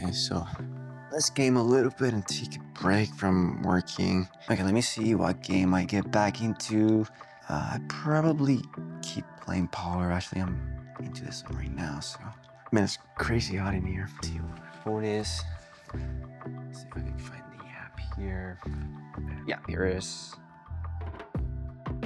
Okay, so let's game a little bit and take a break from working. Okay, let me see what game I get back into. I probably keep playing Power. Actually, I'm into this one right now, so. Man, it's crazy hot in here. Let's see what my phone is. Let's see if I can find the app here. Yeah, here it is.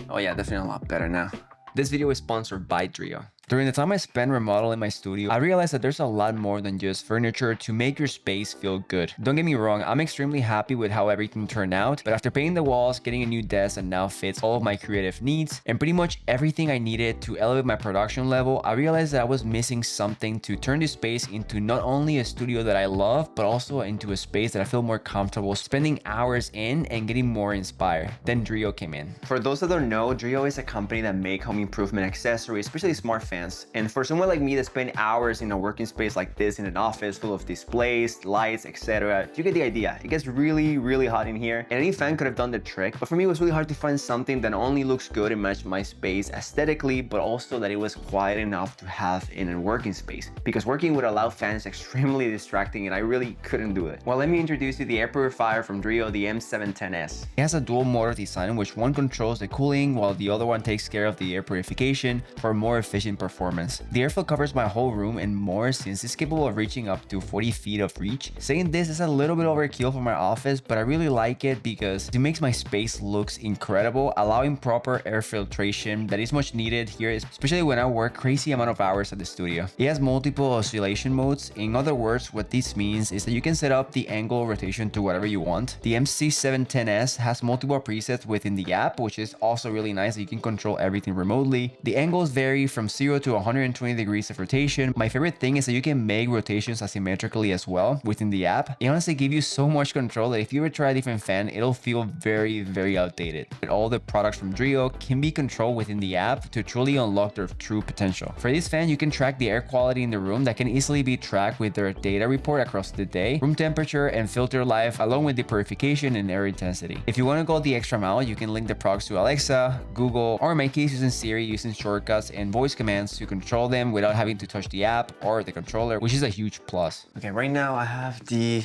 Oh yeah, definitely a lot better now. This video is sponsored by Dreo. During the time I spent remodeling my studio, I realized that there's a lot more than just furniture to make your space feel good. Don't get me wrong, I'm extremely happy with how everything turned out, but after painting the walls, getting a new desk that now fits all of my creative needs, and pretty much everything I needed to elevate my production level, I realized that I was missing something to turn this space into not only a studio that I love, but also into a space that I feel more comfortable spending hours in and getting more inspired. Then Dreo came in. For those that don't know, Dreo is a company that make home improvement accessories, especially smart fans. And for someone like me that spend hours in a working space like this in an office full of displays, lights, etc., you get the idea. It gets really, really hot in here, and any fan could have done the trick. But for me, it was really hard to find something that not only looks good and match my space aesthetically, but also that it was quiet enough to have in a working space. Because working with a loud fan is extremely distracting, and I really couldn't do it. Well, let me introduce you the air purifier from Dreo, the M710S. It has a dual motor design in which one controls the cooling while the other one takes care of the air purification for more efficient performance. The airflow covers my whole room and more since it's capable of reaching up to 40 feet of reach. Saying this is a little bit overkill for my office, but I really like it because it makes my space looks incredible, allowing proper air filtration that is much needed here, especially when I work crazy amount of hours at the studio. It has multiple oscillation modes. In other words, what this means is that you can set up the angle rotation to whatever you want. The MC710S has multiple presets within the app, which is also really nice. You can control everything remotely. The angles vary from 0 to 120 degrees of rotation. My favorite thing is that you can make rotations asymmetrically as well within the app. It honestly gives you so much control that if you ever try a different fan, it'll feel very, very outdated. But all the products from Dreo can be controlled within the app to truly unlock their true potential. For this fan, you can track the air quality in the room that can easily be tracked with their data report across the day, room temperature, and filter life, along with the purification and air intensity. If you want to go the extra mile, you can link the products to Alexa, Google, or in my case using Siri, using shortcuts and voice commands to control them without having to touch the app or the controller, which is a huge plus. Okay, right now I have the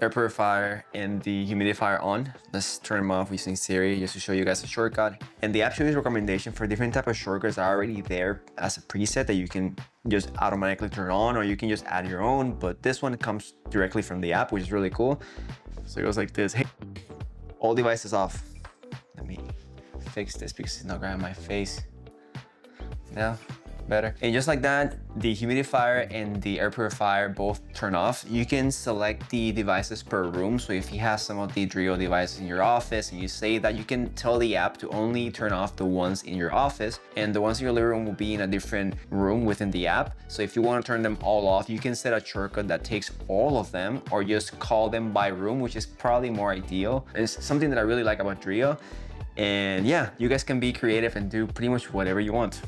air purifier and the humidifier on. Let's turn them off using Siri just to show you guys a shortcut. And the app shows you recommendation for different type of shortcuts are already there as a preset that you can just automatically turn on, or you can just add your own. But this one comes directly from the app, which is really cool. So it goes like this. Hey, all devices off. Let me fix this because it's not grabbing my face. Now, better. And just like that, the humidifier and the air purifier both turn off. You can select the devices per room. So if you have some of the Dreo devices in your office and you say that, you can tell the app to only turn off the ones in your office, and the ones in your living room will be in a different room within the app. So if you want to turn them all off, you can set a shortcut that takes all of them, or just call them by room, which is probably more ideal. It's something that I really like about Dreo. And yeah, you guys can be creative and do pretty much whatever you want.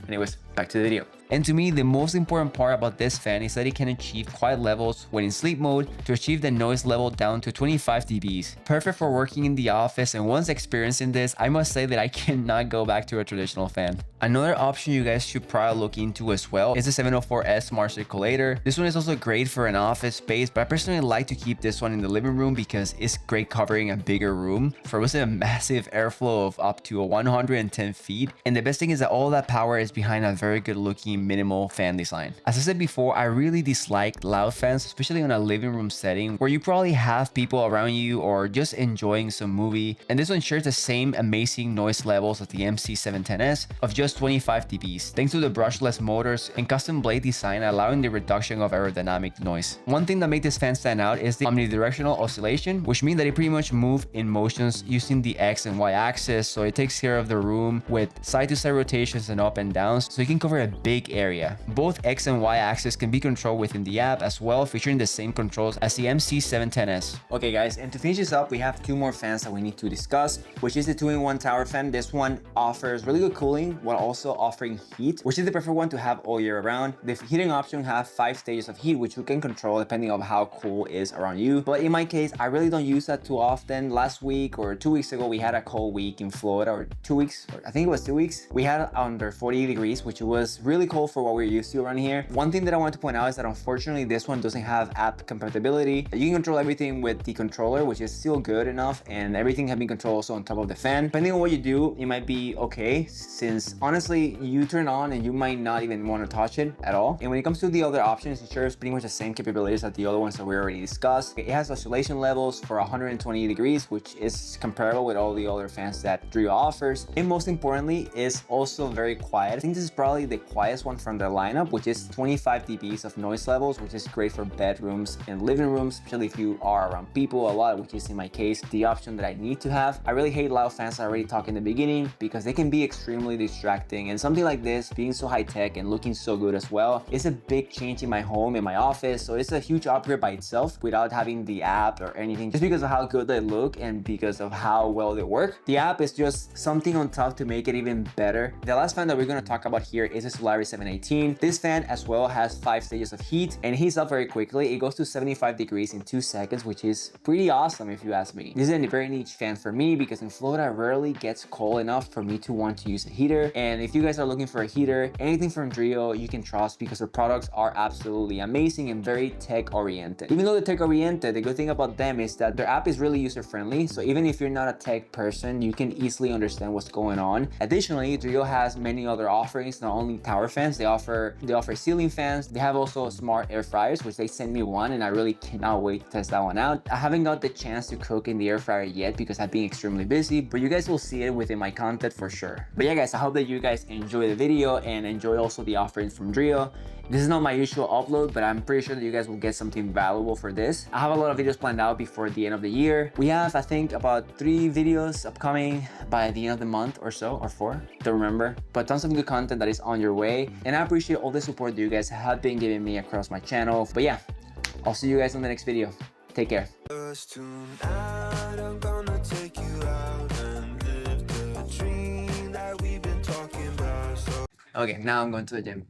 Anyways, back to the video. And to me, the most important part about this fan is that it can achieve quiet levels when in sleep mode to achieve the noise level down to 25 dBs. Perfect for working in the office, and once experiencing this, I must say that I cannot go back to a traditional fan. Another option you guys should probably look into as well is the 704S Smart Circulator. This one is also great for an office space, but I personally like to keep this one in the living room because it's great covering a bigger room for a massive airflow of up to 110 feet. And the best thing is that all that power is behind a very good looking minimal fan design. As I said before, I really dislike loud fans, especially in a living room setting where you probably have people around you or just enjoying some movie. And this one shares the same amazing noise levels as the MC710S of just 25 dBs, thanks to the brushless motors and custom blade design allowing the reduction of aerodynamic noise. One thing that makes this fan stand out is the omnidirectional oscillation, which means that it pretty much moves in motions using the X and Y axis, so it takes care of the room with side-to-side rotations and up and downs, so you can cover a big area. Both X and Y axis can be controlled within the app as well, featuring the same controls as the MC710S. Okay guys, and to finish this up, we have two more fans that we need to discuss, which is the 2-in-1 tower fan. This one offers really good cooling while also offering heat, which is the perfect one to have all year around. The heating option have 5 stages of heat, which you can control depending on how cool is around you. But in my case, I really don't use that too often. Last week or 2 weeks ago, we had a cold week in Florida, or 2 weeks, or I think it was 2 weeks. We had under 40 degrees, which was really cold cold for what we're used to around here. One thing that I want to point out is that unfortunately this one doesn't have app compatibility. You can control everything with the controller, which is still good enough, and everything can be controlled also on top of the fan. Depending on what you do, it might be okay, since honestly you turn on and you might not even want to touch it at all. And when it comes to the other options, it shares pretty much the same capabilities as the other ones that we already discussed. It has oscillation levels for 120 degrees, which is comparable with all the other fans that Dreo offers. And most importantly, is also very quiet. I think this is probably the quietest one from the lineup, which is 25 dBs of noise levels, which is great for bedrooms and living rooms, especially if you are around people a lot, which is in my case the option that I need to have. I really hate loud fans. I already talked in the beginning because they can be extremely distracting, and something like this being so high tech and looking so good as well is a big change in my home, in my office. So it's a huge upgrade by itself without having the app or anything, just because of how good they look and because of how well they work. The app is just something on top to make it even better. The last fan that we're going to talk about here is the Solaris 718. This fan as well has 5 stages of heat and heats up very quickly. It goes to 75 degrees in 2 seconds, which is pretty awesome if you ask me. This is a very niche fan for me because in Florida rarely gets cold enough for me to want to use a heater. And if you guys are looking for a heater, anything from Dreo you can trust because their products are absolutely amazing and very tech oriented. Even though they're tech oriented, the good thing about them is that their app is really user friendly. So even if you're not a tech person, you can easily understand what's going on. Additionally, Dreo has many other offerings, not only tower fans, they offer ceiling fans. They have also smart air fryers, which they sent me one and I really cannot wait to test that one out. I haven't got the chance to cook in the air fryer yet because I've been extremely busy, but you guys will see it within my content for sure. But yeah guys, I hope that you guys enjoy the video and enjoy also the offerings from Dreo. This is not my usual upload, but I'm pretty sure that you guys will get something valuable for this. I have a lot of videos planned out before the end of the year. We have, I think, about 3 videos upcoming by the end of the month or so, or 4, don't remember. But tons of good content that is on your way. And I appreciate all the support that you guys have been giving me across my channel. But yeah, I'll see you guys on the next video. Take care. Okay, now I'm going to the gym.